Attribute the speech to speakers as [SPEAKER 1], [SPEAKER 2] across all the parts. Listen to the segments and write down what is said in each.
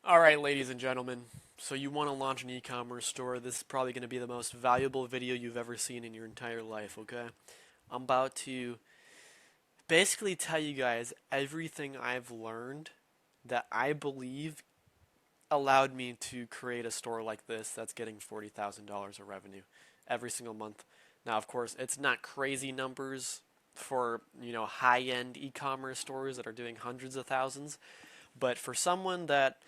[SPEAKER 1] All right, ladies and gentlemen. So you want to launch an e-commerce store. This is probably going to be the most valuable video you've ever seen in your entire life, okay? I'm about to basically tell you guys everything I've learned that I believe allowed me to create a store like this that's getting $40,000 of revenue every single month. Now, of course, it's not crazy numbers for, high-end e-commerce stores that are doing hundreds of thousands, but for someone that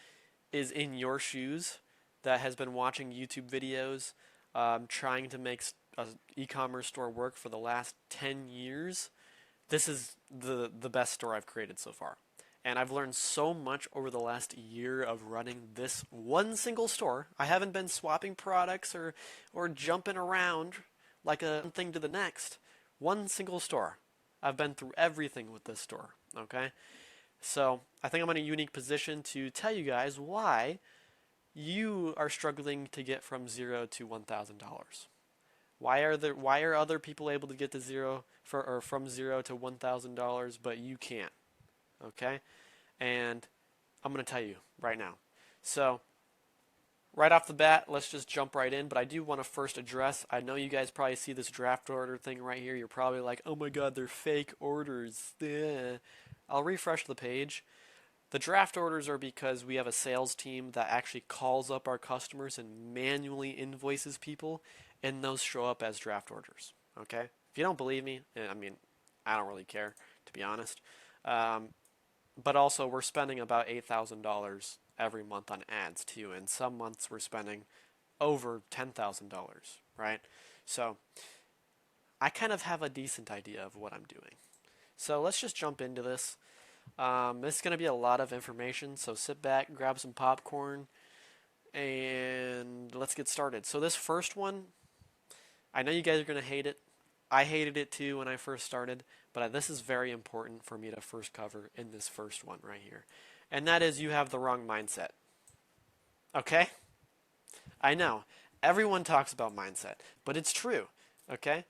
[SPEAKER 1] is in your shoes that has been watching YouTube videos, trying to make an e-commerce store work for the last 10 years, this is the best store I've created so far. And I've learned so much over the last year of running this one single store. I haven't been swapping products or jumping around like a thing to the next. One single store. I've been through everything with this store, okay? So I think I'm in a unique position to tell you guys why you are struggling to get from zero to $1,000. Why are other people able to get to zero or from zero to $1,000 but you can't? Okay? And I'm going to tell you right now. So right off the bat, let's just jump right in. But I do want to first address, I know you guys probably see this draft order thing right here. You're probably like, oh my god, they're fake orders. I'll refresh the page. The draft orders are because we have a sales team that actually calls up our customers and manually invoices people, and those show up as draft orders. Okay? If you don't believe me, I mean, I don't really care, to be honest. But also, we're spending about $8,000 every month on ads, too, and some months we're spending over $10,000, right? So, I kind of have a decent idea of what I'm doing. So, let's just jump into this. This is going to be a lot of information, so sit back, grab some popcorn, and let's get started. So this first one, I know you guys are going to hate it. I hated it too when I first started, but this is very important for me to first cover in this first one right here. And that is you have the wrong mindset. Okay? I know. Everyone talks about mindset, but it's true. Okay?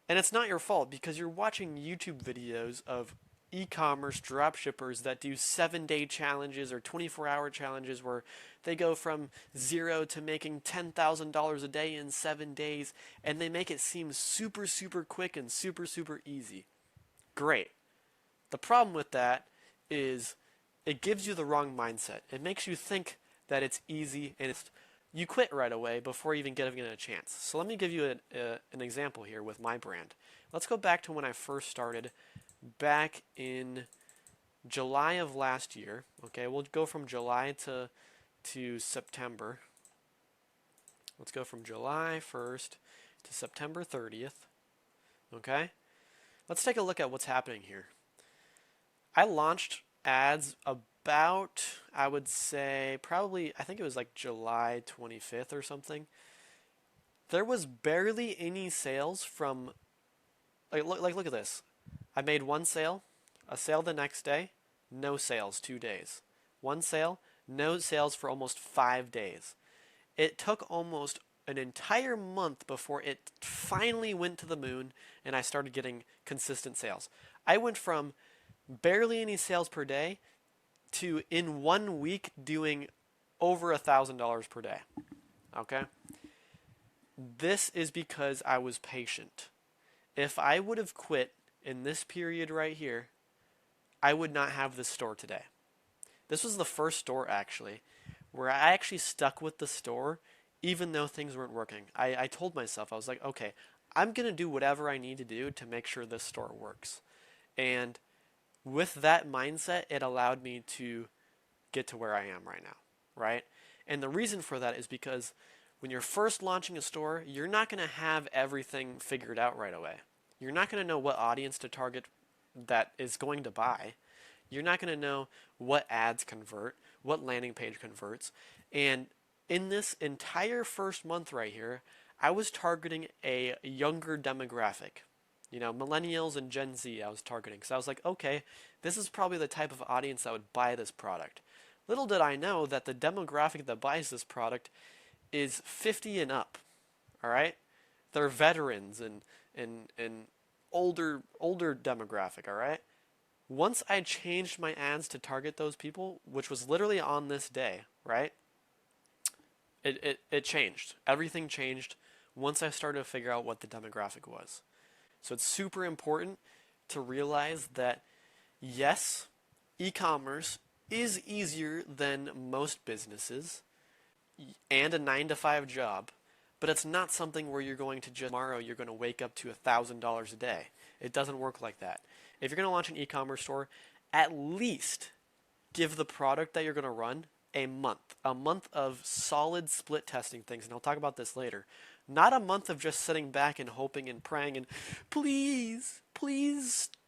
[SPEAKER 1] And it's not your fault because you're watching YouTube videos of e-commerce dropshippers that do 7-day challenges or 24-hour challenges where they go from zero to making $10,000 a day in 7 days, and they make it seem super, super quick and super, super easy. Great. The problem with that is it gives you the wrong mindset. It makes you think that it's easy and you quit right away before even giving it a chance. So let me give you an example here with my brand. Let's go back to when I first started back in July of last year. Okay, we'll go from July to September. Let's go from July 1st to September 30th. Okay, let's take a look at what's happening here. I launched ads about, I would say, probably, I think it was like July 25th or something. There was barely any sales from, look at this. I made one sale, a sale the next day, no sales 2 days. One sale, no sales for almost 5 days. It took almost an entire month before it finally went to the moon and I started getting consistent sales. I went from barely any sales per day to in 1 week doing over $1,000 per day. Okay? This is because I was patient. If I would have quit in this period right here, I would not have this store today. This was the first store actually where I actually stuck with the store even though things weren't working. I told myself, I was like, okay, I'm going to do whatever I need to do to make sure this store works. And with that mindset, it allowed me to get to where I am right now, right? And the reason for that is because when you're first launching a store, you're not going to have everything figured out right away. You're not going to know what audience to target that is going to buy. You're not going to know what ads convert, what landing page converts. And in this entire first month right here, I was targeting a younger demographic. Millennials and Gen Z I was targeting. So I was like, okay, this is probably the type of audience that would buy this product. Little did I know that the demographic that buys this product is 50 and up. All right? They're veterans and older demographic, all right? Once I changed my ads to target those people, which was literally on this day, right? It changed. Everything changed once I started to figure out what the demographic was. So it's super important to realize that yes, e-commerce is easier than most businesses and a 9 to 5 job, but it's not something where you're going to just tomorrow you're going to wake up to $1,000 a day. It doesn't work like that. If you're going to launch an e-commerce store, at least give the product that you're going to run a month of solid split testing things, and I'll talk about this later. Not a month of just sitting back and hoping and praying and please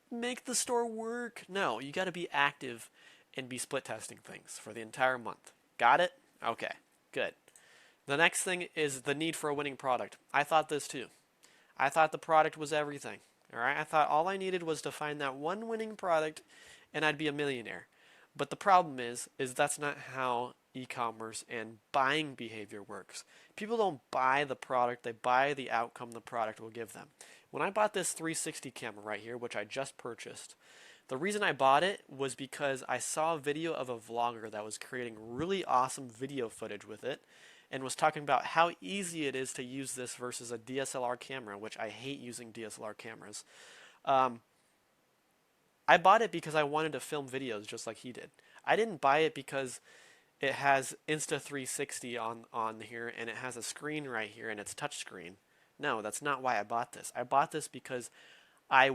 [SPEAKER 1] make the store work. No, you got to be active and be split testing things for the entire month. Got it? Okay, good. The next thing is the need for a winning product. I thought this too. I thought the product was everything. All right, I thought all I needed was to find that one winning product and I'd be a millionaire. But the problem is that's not how e-commerce and buying behavior works. People don't buy the product, they buy the outcome the product will give them. When I bought this 360 camera right here, which I just purchased, the reason I bought it was because I saw a video of a vlogger that was creating really awesome video footage with it and was talking about how easy it is to use this versus a DSLR camera, which I hate using DSLR cameras. I bought it because I wanted to film videos just like he did. I didn't buy it because it has Insta360 on here and it has a screen right here and it's touchscreen. No, that's not why I bought this. I bought this because I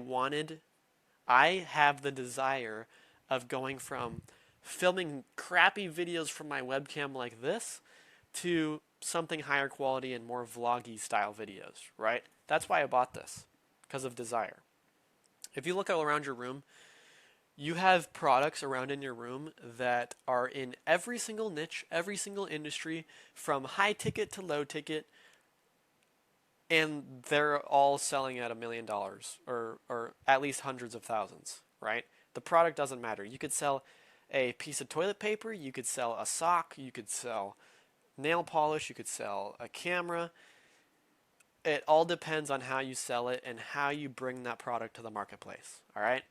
[SPEAKER 1] have the desire of going from filming crappy videos from my webcam like this to something higher quality and more vloggy style videos, right? That's why I bought this, because of desire. If you look around your room, you have products around in your room that are in every single niche, every single industry, from high ticket to low ticket, and they're all selling at $1 million or at least hundreds of thousands, right? The product doesn't matter. You could sell a piece of toilet paper, you could sell a sock, you could sell nail polish, you could sell a camera. It all depends on how you sell it and how you bring that product to the marketplace, all right?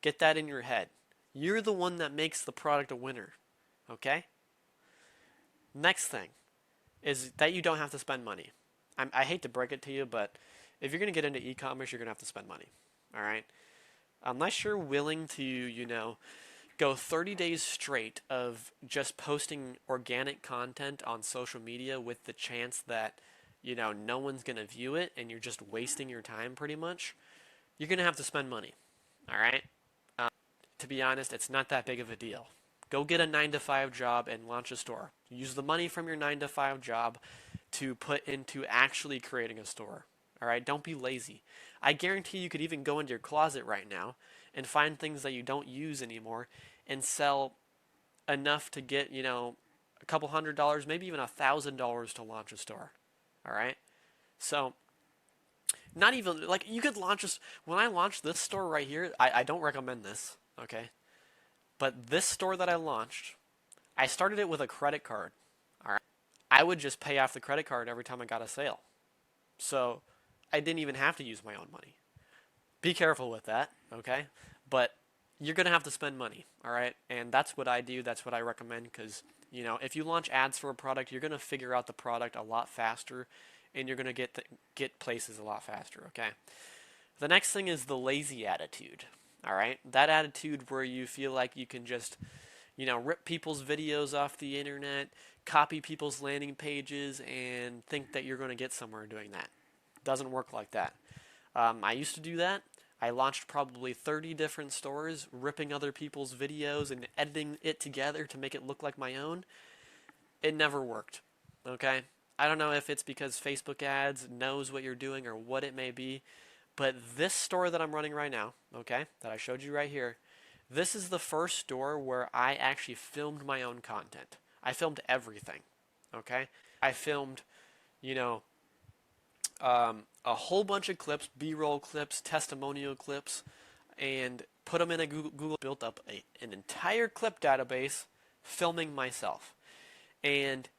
[SPEAKER 1] Get that in your head. You're the one that makes the product a winner, okay? Next thing is that you don't have to spend money. I hate to break it to you, but if you're going to get into e-commerce, you're going to have to spend money, all right? Unless you're willing to, go 30 days straight of just posting organic content on social media with the chance that, no one's going to view it and you're just wasting your time pretty much, you're going to have to spend money, all right? To be honest, it's not that big of a deal. Go get a 9 to 5 job and launch a store. Use the money from your 9 to 5 job to put into actually creating a store. All right, don't be lazy. I guarantee you could even go into your closet right now and find things that you don't use anymore and sell enough to get, a couple $100, maybe even $1,000 to launch a store. All right? So, not even, like, you could launch this. When I launched this store right here, I don't recommend this, okay? But this store that I launched, I started it with a credit card. All right? I would just pay off the credit card every time I got a sale. So, I didn't even have to use my own money. Be careful with that, okay? But you're going to have to spend money, all right? And that's what I do. That's what I recommend because, if you launch ads for a product, you're going to figure out the product a lot faster and you're going to get places a lot faster, okay? The next thing is the lazy attitude, all right? That attitude where you feel like you can just, rip people's videos off the internet, copy people's landing pages, and think that you're going to get somewhere doing that. Doesn't work like that. I used to do that. I launched probably 30 different stores, ripping other people's videos and editing it together to make it look like my own. It never worked, okay? I don't know if it's because Facebook ads knows what you're doing or what it may be, but this store that I'm running right now, okay, that I showed you right here, this is the first store where I actually filmed my own content. I filmed everything, okay? I filmed, a whole bunch of clips, B-roll clips, testimonial clips, and put them in a Google built up an entire clip database filming myself. And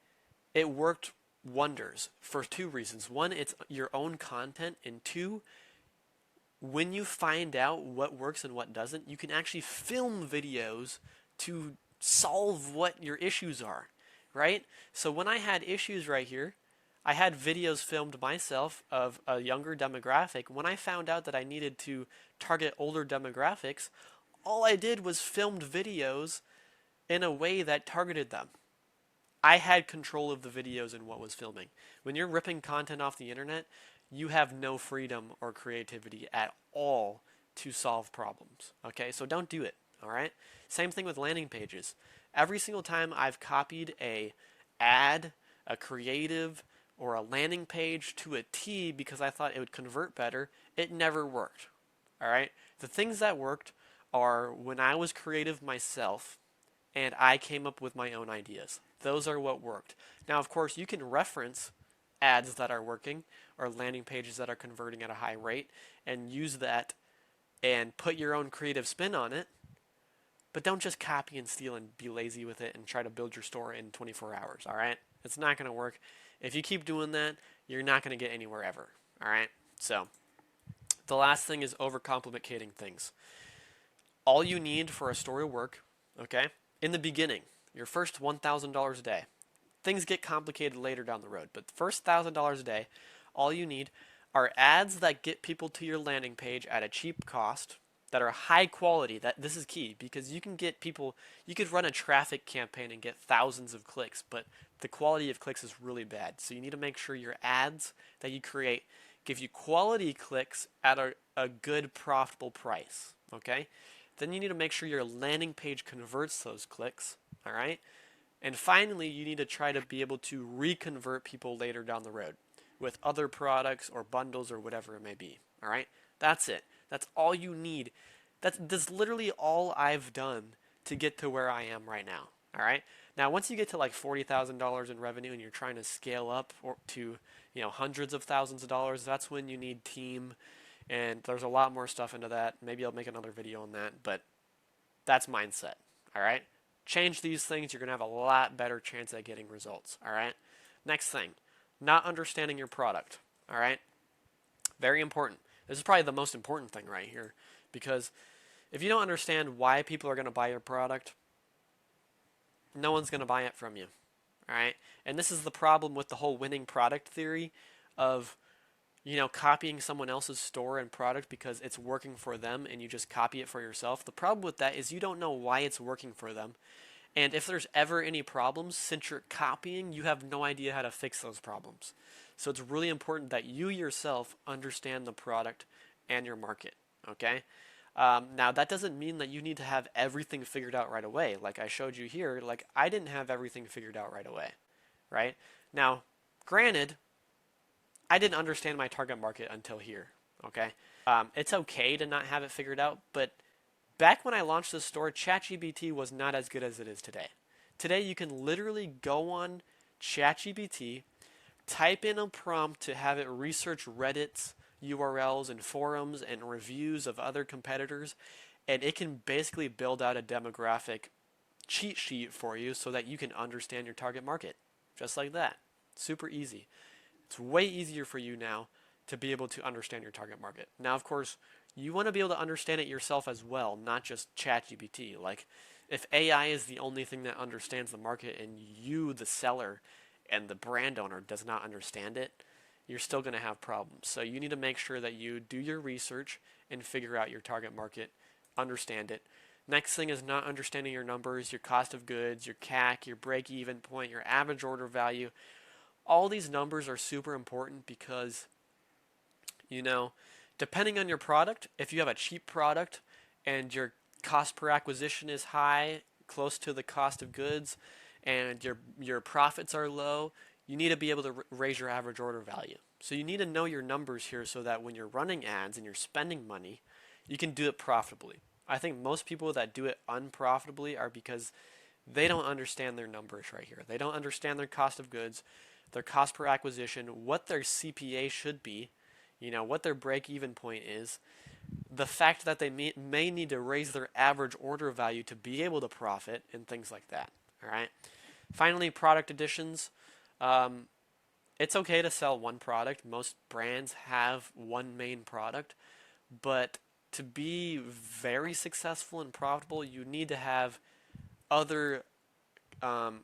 [SPEAKER 1] it worked wonders for two reasons. One, it's your own content, and two, when you find out what works and what doesn't, you can actually film videos to solve what your issues are, right? So when I had issues right here, I had videos filmed myself of a younger demographic. When I found out that I needed to target older demographics, all I did was filmed videos in a way that targeted them. I had control of the videos and what was filming. When you're ripping content off the internet, you have no freedom or creativity at all to solve problems. Okay, so don't do it. All right. Same thing with landing pages. Every single time I've copied a ad, a creative, or a landing page to a T because I thought it would convert better, it never worked. All right. The things that worked are when I was creative myself and I came up with my own ideas. Those are what worked. Now, of course, you can reference ads that are working or landing pages that are converting at a high rate and use that and put your own creative spin on it. But don't just copy and steal and be lazy with it and try to build your store in 24 hours, all right? It's not going to work. If you keep doing that, you're not going to get anywhere ever, all right? So, the last thing is overcomplicating things. All you need for a store to work, okay, in the beginning, your first $1,000 a day. Things get complicated later down the road, but the first $1,000 a day, all you need are ads that get people to your landing page at a cheap cost, that are high quality. That this is key because you can get people, you could run a traffic campaign and get thousands of clicks, but the quality of clicks is really bad. So you need to make sure your ads that you create give you quality clicks at a good profitable price, okay? Then you need to make sure your landing page converts those clicks, all right? And finally, you need to try to be able to reconvert people later down the road with other products or bundles or whatever it may be, all right? That's it. That's all you need. That's literally all I've done to get to where I am right now, all right? Now, once you get to like $40,000 in revenue and you're trying to scale up to, hundreds of thousands of dollars, that's when you need team, and there's a lot more stuff into that. Maybe I'll make another video on that, but that's mindset, all right? Change these things, you're going to have a lot better chance at getting results, all right? Next thing, not understanding your product, all right? Very important. This is probably the most important thing right here, because if you don't understand why people are going to buy your product, no one's going to buy it from you, all right? And this is the problem with the whole winning product theory of copying someone else's store and product because it's working for them and you just copy it for yourself. The problem with that is you don't know why it's working for them. And if there's ever any problems, since you're copying, you have no idea how to fix those problems. So it's really important that you yourself understand the product and your market, okay? Now, that doesn't mean that you need to have everything figured out right away. Like I showed you here, like I didn't have everything figured out right away, right? Now, granted, I didn't understand my target market until here, okay? It's okay to not have it figured out, but back when I launched this store, ChatGPT was not as good as it is today. Today, you can literally go on ChatGPT, type in a prompt to have it research Reddit's URLs and forums and reviews of other competitors, and it can basically build out a demographic cheat sheet for you so that you can understand your target market. Just like that. Super easy. It's way easier for you now to be able to understand your target market. Now, of course, you want to be able to understand it yourself as well, not just ChatGPT. Like, if AI is the only thing that understands the market and you, the seller, and the brand owner does not understand it, you're still going to have problems. So you need to make sure that you do your research and figure out your target market, understand it. Next thing is not understanding your numbers, your cost of goods, your CAC, your break-even point, your average order value. All these numbers are super important because, depending on your product, if you have a cheap product and your cost per acquisition is high, close to the cost of goods, and your profits are low, you need to be able to raise your average order value. So you need to know your numbers here so that when you're running ads and you're spending money, you can do it profitably. I think most people that do it unprofitably are because they don't understand their numbers right here. They don't understand their cost of goods, their cost per acquisition, what their CPA should be, what their break-even point is, the fact that they may need to raise their average order value to be able to profit, and things like that. All right. Finally, product additions. It's okay to sell one product. Most brands have one main product, but to be very successful and profitable, you need to have other um,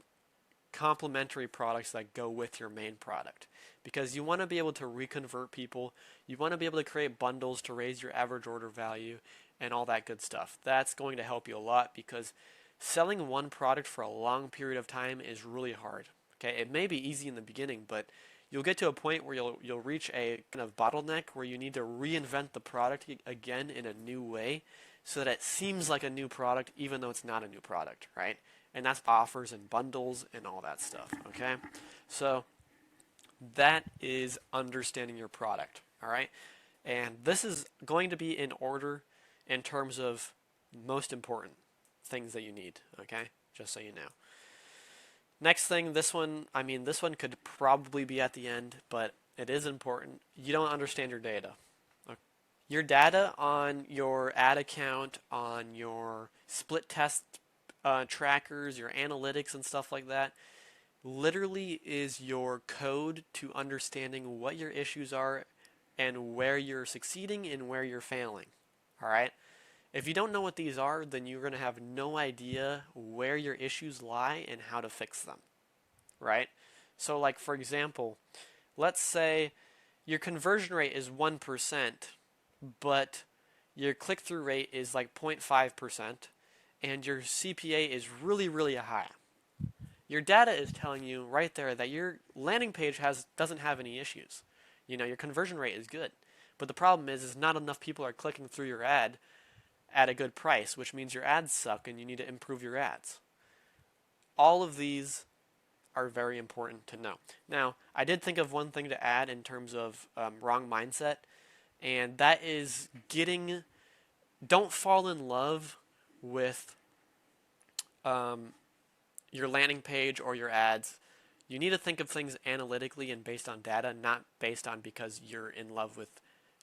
[SPEAKER 1] complementary products that go with your main product, because you want to be able to reconvert people. You want to be able to create bundles to raise your average order value and all that good stuff. That's going to help you a lot, because selling one product for a long period of time is really hard. Okay, it may be easy in the beginning, but you'll get to a point where you'll reach a kind of bottleneck where you need to reinvent the product again in a new way so that it seems like a new product even though it's not a new product, right? And that's offers and bundles and all that stuff, okay? So that is understanding your product, all right? And this is going to be in order in terms of most important things that you need, okay? Just so you know. Next thing, this one could probably be at the end, but it is important. You don't understand your data. Your data on your ad account, on your split test trackers, your analytics and stuff like that, literally is your code to understanding what your issues are and where you're succeeding and where you're failing. All right? If you don't know what these are, then you're going to have no idea where your issues lie and how to fix them, right? So like for example, let's say your conversion rate is 1%, but your click-through rate is like 0.5%, and your CPA is really, really high. Your data is telling you right there that your landing page doesn't have any issues. You know, your conversion rate is good. But the problem is not enough people are clicking through your ad at a good price, which means your ads suck and you need to improve your ads. All of these are very important to know. Now, I did think of one thing to add in terms of wrong mindset, and that is don't fall in love with your landing page or your ads. You need to think of things analytically and based on data, not based on because you're in love with,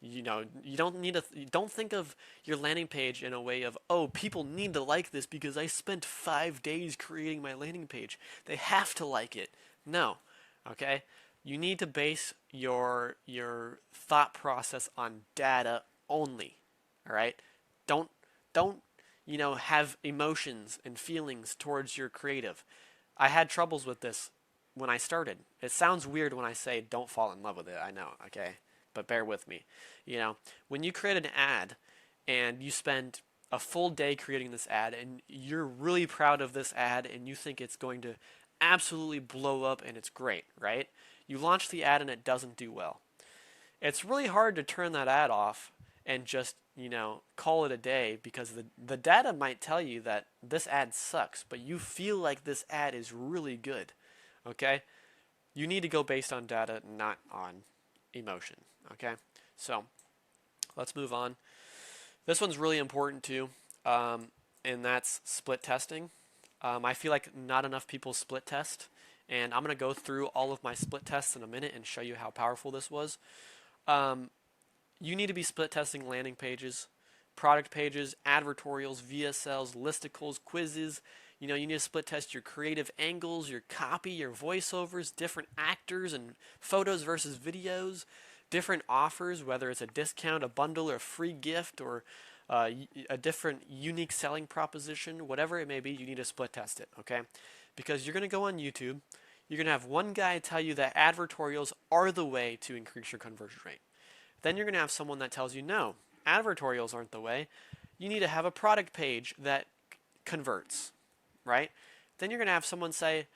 [SPEAKER 1] you don't think of your landing page in a way of, oh, people need to like this because I spent 5 days creating my landing page. They have to like it. No. Okay? You need to base your thought process on data only. All right? Don't have emotions and feelings towards your creative. I had troubles with this when I started. It sounds weird when I say don't fall in love with it. I know, okay? But bear with me. When you create an ad and you spend a full day creating this ad and you're really proud of this ad and you think it's going to absolutely blow up and it's great, right? You launch the ad and it doesn't do well. It's really hard to turn that ad off and just, call it a day, because the data might tell you that this ad sucks, but you feel like this ad is really good, okay? You need to go based on data, not on emotion, okay? So let's move on. This one's really important too, and that's split testing. I feel like not enough people split test, and I'm going to go through all of my split tests in a minute and show you how powerful this was. You need to be split testing landing pages, product pages, advertorials, VSLs, listicles, quizzes. You need to split test your creative angles, your copy, your voiceovers, different actors and photos versus videos, different offers, whether it's a discount, a bundle, or a free gift, or a different unique selling proposition, whatever it may be, you need to split test it, okay? Because you're going to go on YouTube, you're going to have one guy tell you that advertorials are the way to increase your conversion rate. Then you're going to have someone that tells you, no, advertorials aren't the way. You need to have a product page that converts, right? Then you're going to have someone say,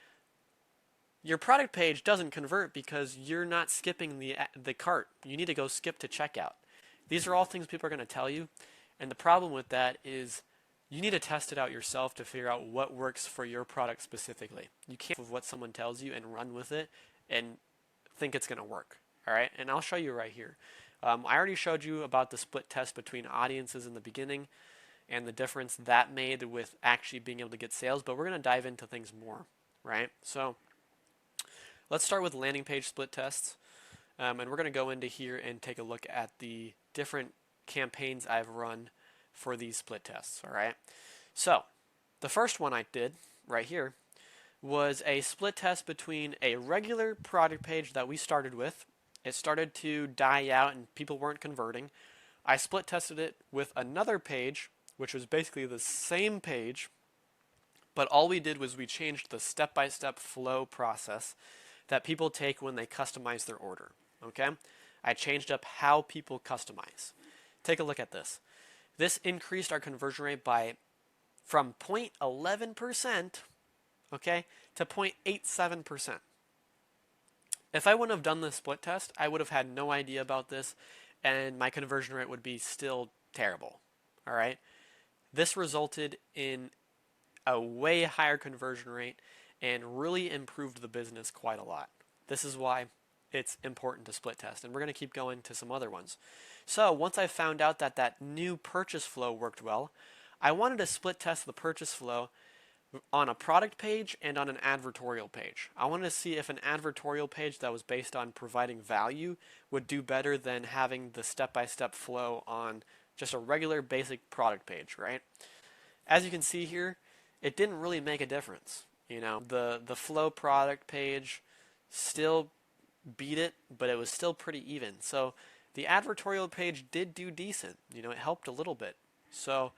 [SPEAKER 1] your product page doesn't convert because you're not skipping the cart. You need to go skip to checkout. These are all things people are going to tell you. And the problem with that is you need to test it out yourself to figure out what works for your product specifically. You can't with what someone tells you and run with it and think it's going to work. All right? And I'll show you right here. I already showed you about the split test between audiences in the beginning and the difference that made with actually being able to get sales, but we're going to dive into things more, right? So let's start with landing page split tests, and we're going to go into here and take a look at the different campaigns I've run for these split tests, all right? So the first one I did right here was a split test between a regular product page that we started with. It started to die out and people weren't converting, I split tested it with another page, which was basically the same page, but all we did was we changed the step-by-step flow process that people take when they customize their order. Okay? I changed up how people customize. Take a look at this. This increased our conversion rate by from 0.11%, okay, to 0.87%. If I wouldn't have done this split test, I would have had no idea about this, and my conversion rate would be still terrible. All right? This resulted in a way higher conversion rate and really improved the business quite a lot. This is why it's important to split test, and we're going to keep going to some other ones. So once I found out that that new purchase flow worked well, I wanted to split test the purchase flow on a product page and on an advertorial page. I wanted to see if an advertorial page that was based on providing value would do better than having the step-by-step flow on just a regular basic product page, right? As you can see here, it didn't really make a difference. You know, the flow product page still beat it, but it was still pretty even. So the advertorial page did do decent. You know, it helped a little bit. So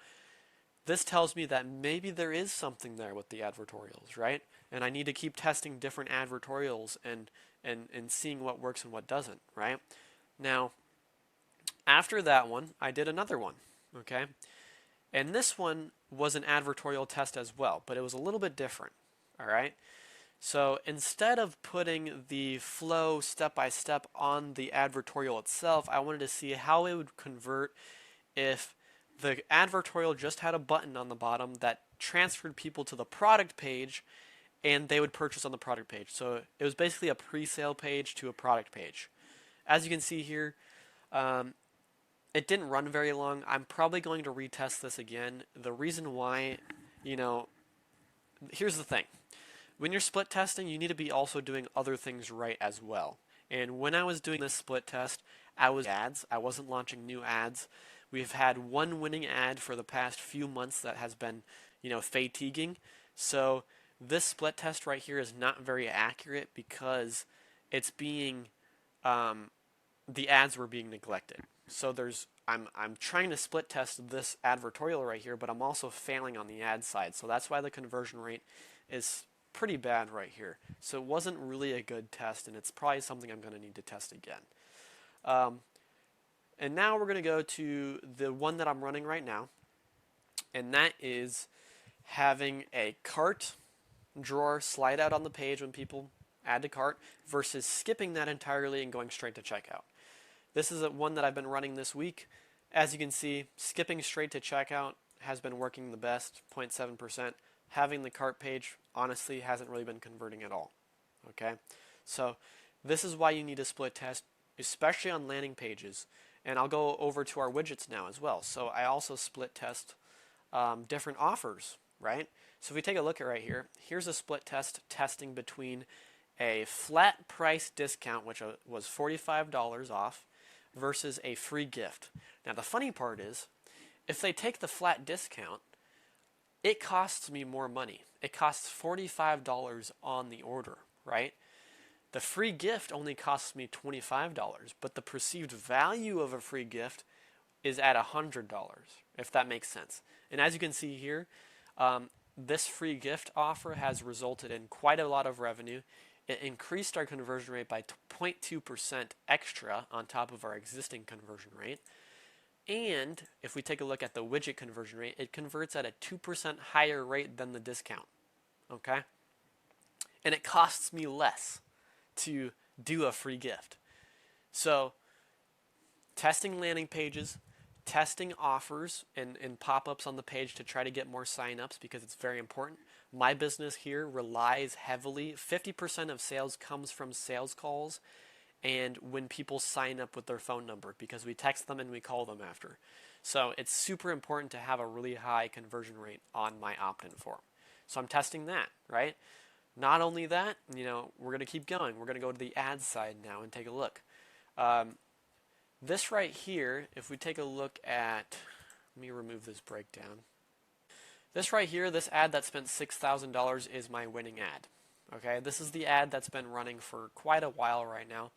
[SPEAKER 1] this tells me that maybe there is something there with the advertorials, right? And I need to keep testing different advertorials and seeing what works and what doesn't, right? Now, after that one, I did another one, okay? And this one was an advertorial test as well, but it was a little bit different, all right? So instead of putting the flow step by step on the advertorial itself, I wanted to see how it would convert if the advertorial just had a button on the bottom that transferred people to the product page and they would purchase on the product page. So it was basically a pre-sale page to a product page. As you can see here, it didn't run very long. I'm probably going to retest this again. The reason why, you know, here's the thing. When you're split testing, you need to be also doing other things right as well. And when I was doing this split test, I wasn't launching new ads. We've had one winning ad for the past few months that has been, you know, fatiguing. So this split test right here is not very accurate because it's being, the ads were being neglected. So I'm trying to split test this advertorial right here, but I'm also failing on the ad side. So that's why the conversion rate is pretty bad right here. So it wasn't really a good test, and it's probably something I'm going to need to test again. And now we're going to go to the one that I'm running right now, and that is having a cart drawer slide out on the page when people add to cart versus skipping that entirely and going straight to checkout. This is one that I've been running this week. As you can see, skipping straight to checkout has been working the best, 0.7%. Having the cart page, honestly, hasn't really been converting at all. Okay? So this is why you need to split test, especially on landing pages. And I'll go over to our widgets now as well. So I also split test different offers, right? So if we take a look at right here, here's a split test testing between a flat price discount, which was $45 off, versus a free gift. Now the funny part is, if they take the flat discount, it costs me more money. It costs $45 on the order, right? The free gift only costs me $25, but the perceived value of a free gift is at $100, if that makes sense. And as you can see here, this free gift offer has resulted in quite a lot of revenue. It increased our conversion rate by 0.2% extra on top of our existing conversion rate. And if we take a look at the widget conversion rate, it converts at a 2% higher rate than the discount. Okay? And it costs me less to do a free gift. So testing landing pages, testing offers and pop-ups on the page to try to get more sign-ups because it's very important. My business here relies heavily. 50% of sales comes from sales calls and when people sign up with their phone number because we text them and we call them after. So it's super important to have a really high conversion rate on my opt-in form. So I'm testing that, right? Not only that, you know, we're going to keep going. We're going to go to the ad side now and take a look. This right here, if we take a look at, let me remove this breakdown. This right here, this ad that spent $6,000 is my winning ad. Okay, this is the ad that's been running for quite a while right now.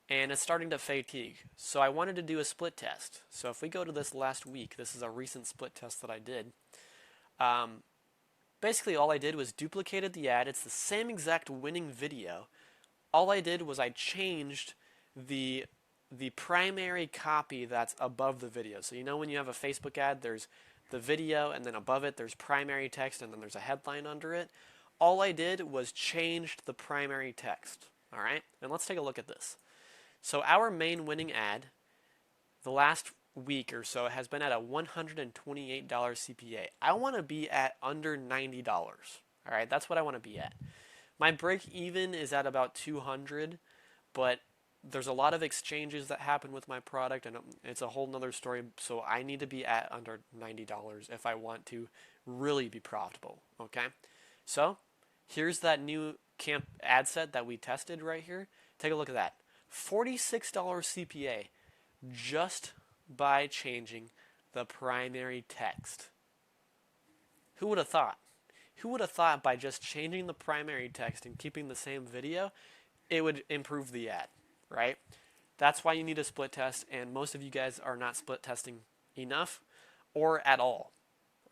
[SPEAKER 1] and it's starting to fatigue. So I wanted to do a split test. So if we go to this last week, this is a recent split test that I did. Um, Basically, all I did was duplicated the ad. It's the same exact winning video. All I did was I changed the the primary copy that's above the video. So you know when you have a Facebook ad, there's the video, and then above it there's primary text, and then there's a headline under it. All I did was changed the primary text. All right, and let's take a look at this. So our main winning ad, the last week or so, has been at a $128 CPA. I want to be at under $90. All right, that's what I want to be at. My break even is at about 200, but there's a lot of exchanges that happen with my product, and it's a whole nother story. So I need to be at under $90 if I want to really be profitable. Okay, so here's that new camp ad set that we tested right here. Take a look at that. $46 CPA just by changing the primary text. Who would have thought? Who would have thought by just changing the primary text and keeping the same video, it would improve the ad, right? That's why you need a split test, and most of you guys are not split testing enough or at all,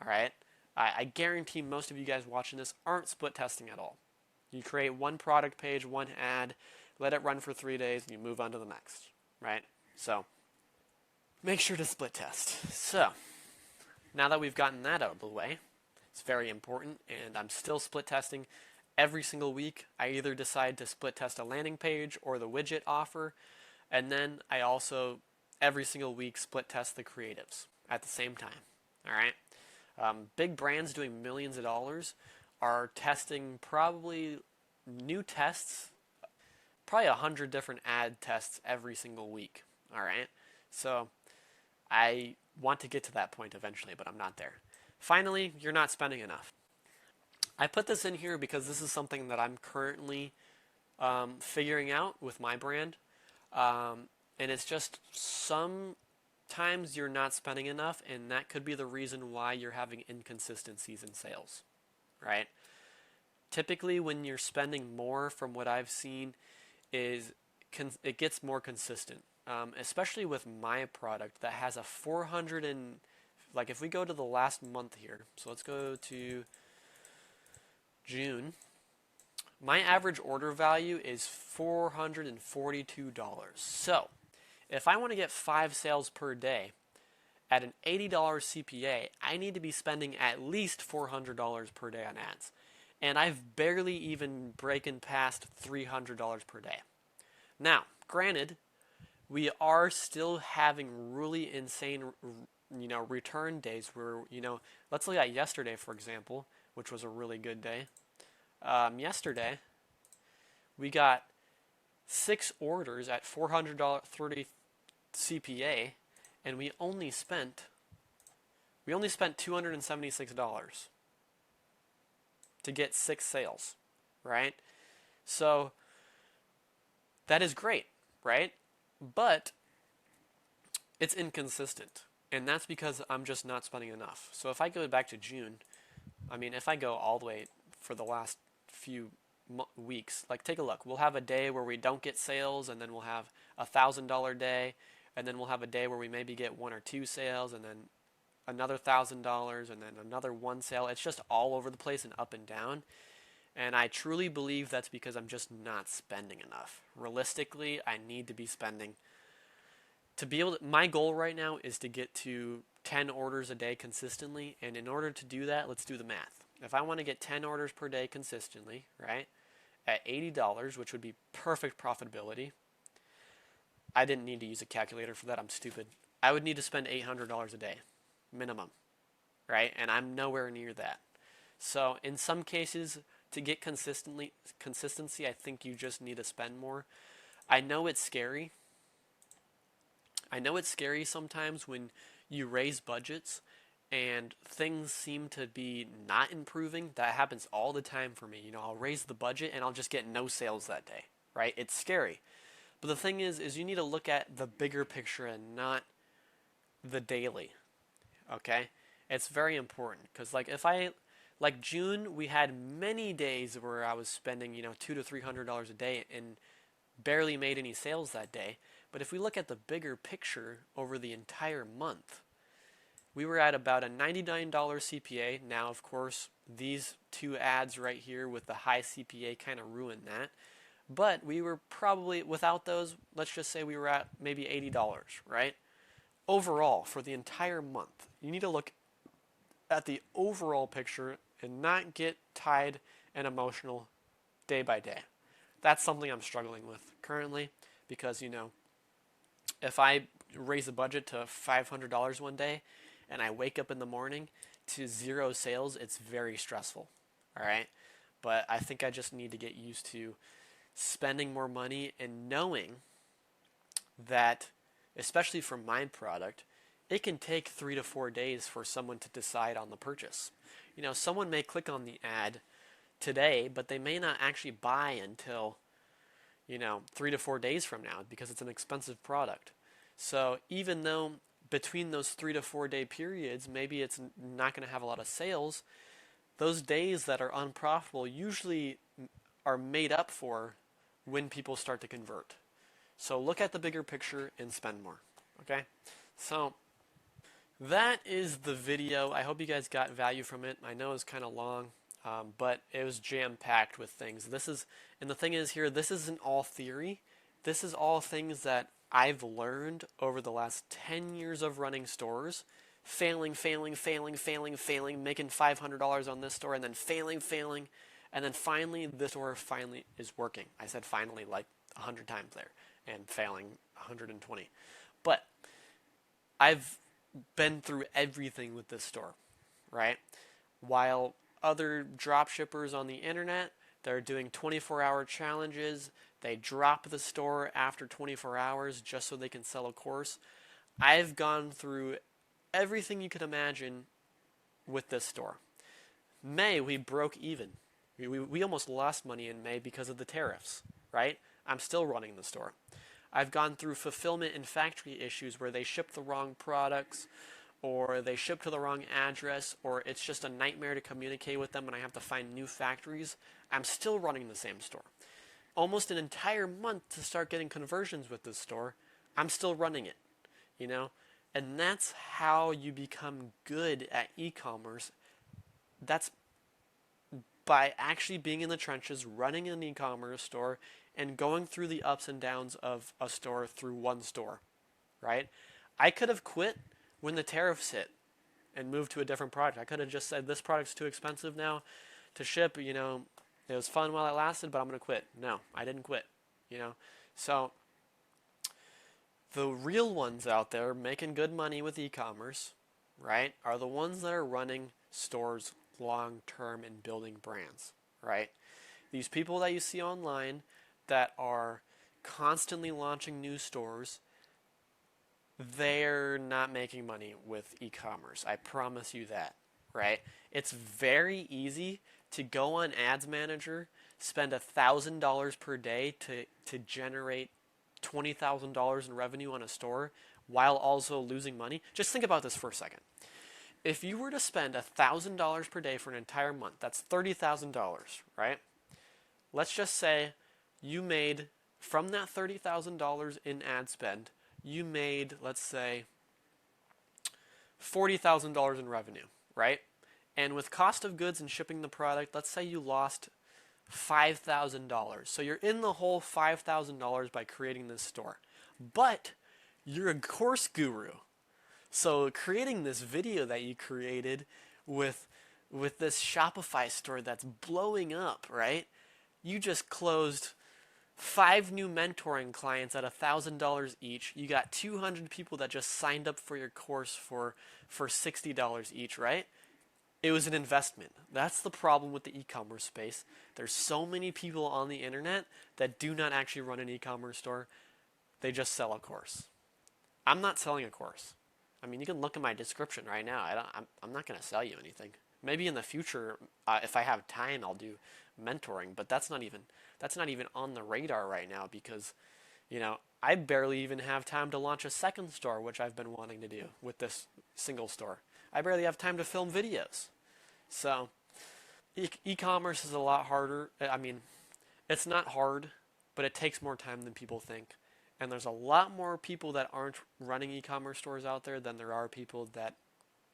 [SPEAKER 1] all right? I guarantee most of you guys watching this aren't split testing at all. You create one product page, one ad, let it run for 3 days, and you move on to the next, right? So make sure to split test. So now that we've gotten that out of the way, it's very important, and I'm still split testing every single week. I either decide to split test a landing page or the widget offer, and then I also every single week split test the creatives at the same time. All right. Big brands doing millions of dollars are testing probably new tests, probably 100 different ad tests every single week. All right. So I want to get to that point eventually, but I'm not there. Finally, you're not spending enough. I put this in here because this is something that I'm currently figuring out with my brand. And it's just sometimes you're not spending enough, and that could be the reason why you're having inconsistencies in sales, right? Typically, when you're spending more, from what I've seen, is it gets more consistent. Especially with my product that has a 400 and, like, if we go to the last month here, so let's go to June. My average order value is $442. So if I want to get 5 sales per day at an $80 CPA, I need to be spending at least $400 per day on ads. And I've barely even broken past $300 per day. Now, granted, we are still having really insane, return days where, let's look at yesterday, for example, which was a really good day. Yesterday, we got 6 orders at $430 CPA, and we only spent $276 to get 6 sales, right? So that is great, right? But it's inconsistent, and that's because I'm just not spending enough. So if I go back to June, if I go all the way for the last few weeks, like, take a look. We'll have a day where we don't get sales, and then we'll have a $1,000 day, and then we'll have a day where we maybe get 1 or 2 sales, and then another $1,000, and then another 1 sale. It's just all over the place and up and down. And I truly believe that's because I'm just not spending enough. Realistically, I need to be spending. To be able to, my goal right now is to get to 10 orders a day consistently. And in order to do that, let's do the math. If I want to get 10 orders per day consistently, right, at $80, which would be perfect profitability. I didn't need to use a calculator for that. I'm stupid. I would need to spend $800 a day, minimum, right? And I'm nowhere near that. So in some cases, to get consistency, I think you just need to spend more. I know it's scary. I know it's scary sometimes when you raise budgets and things seem to be not improving. That happens all the time for me. I'll raise the budget and I'll just get no sales that day, right? It's scary. But the thing is you need to look at the bigger picture and not the daily, okay? It's very important because, like June, we had many days where I was spending, $200 to $300 a day, and barely made any sales that day. But if we look at the bigger picture over the entire month, we were at about a $99 CPA. Now, of course, these two ads right here with the high CPA kind of ruined that. But we were probably, without those, let's just say we were at maybe $80, right? Overall, for the entire month, you need to look at the overall picture and not get tied and emotional day by day. That's something I'm struggling with currently because, if I raise the budget to $500 one day and I wake up in the morning to zero sales, it's very stressful. All right. But I think I just need to get used to spending more money and knowing that, especially for my product, it can take 3 to 4 days for someone to decide on the purchase. Someone may click on the ad today, but they may not actually buy until 3 to 4 days from now because it's an expensive product. So even though between those 3 to 4 day periods, maybe it's not going to have a lot of sales, those days that are unprofitable usually are made up for when people start to convert. So look at the bigger picture and spend more. Okay? So that is the video. I hope you guys got value from it. I know it was kind of long, but it was jam-packed with things. And the thing is here, this isn't all theory. This is all things that I've learned over the last 10 years of running stores, failing, making $500 on this store, and then failing, and then finally this store finally is working. I said finally like 100 times there, and failing 120. But I've been through everything with this store, right? While other drop shippers on the internet, they're doing 24-hour challenges. They drop the store after 24 hours just so they can sell a course. I've gone through everything you could imagine with this store. May, we broke even. We almost lost money in May because of the tariffs, right? I'm still running the store. I've gone through fulfillment and factory issues where they ship the wrong products, or they ship to the wrong address, or it's just a nightmare to communicate with them and I have to find new factories. I'm still running the same store. Almost an entire month to start getting conversions with this store, I'm still running it, And that's how you become good at e-commerce. That's by actually being in the trenches, running an e-commerce store, and going through the ups and downs of a store through one store, right? I could have quit when the tariffs hit and moved to a different product. I could have just said, this product's too expensive now to ship, it was fun while it lasted, but I'm going to quit. No, I didn't quit, So the real ones out there making good money with e-commerce, right, are the ones that are running stores long-term and building brands, right? These people that you see online that are constantly launching new stores, they're not making money with e-commerce. I promise you that, right? It's very easy to go on Ads Manager, spend $1,000 per day to generate $20,000 in revenue on a store while also losing money. Just think about this for a second. If you were to spend $1,000 per day for an entire month, that's $30,000, right? Let's just say you made, from that $30,000 in ad spend, you made, let's say, $40,000 in revenue, right? And with cost of goods and shipping the product, let's say you lost $5,000. So you're in the whole $5,000 by creating this store. But you're a course guru. So creating this video that you created with this Shopify store that's blowing up, right? You just closed 5 new mentoring clients at $1,000 each. You got 200 people that just signed up for your course for $60 each, right? It was an investment. That's the problem with the e-commerce space. There's so many people on the internet that do not actually run an e-commerce store. They just sell a course. I'm not selling a course. I mean, you can look at my description right now. I'm not going to sell you anything. Maybe in the future, if I have time, I'll do mentoring. But that's not even on the radar right now because, I barely even have time to launch a second store, which I've been wanting to do with this single store. I barely have time to film videos. So e-commerce is a lot harder. I mean, it's not hard, but but it takes more time than people think. And there's a lot more people that aren't running e-commerce stores out there than there are people that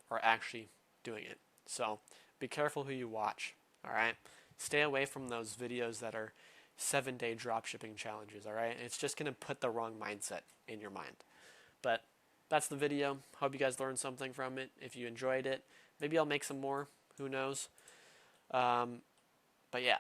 [SPEAKER 1] are actually doing it. So be careful who you watch. All right, stay away from those videos that are 7-day dropshipping challenges. All right, it's just going to put the wrong mindset in your mind. But that's the video. Hope you guys learned something from it. If you enjoyed it, maybe I'll make some more. Who knows? But yeah,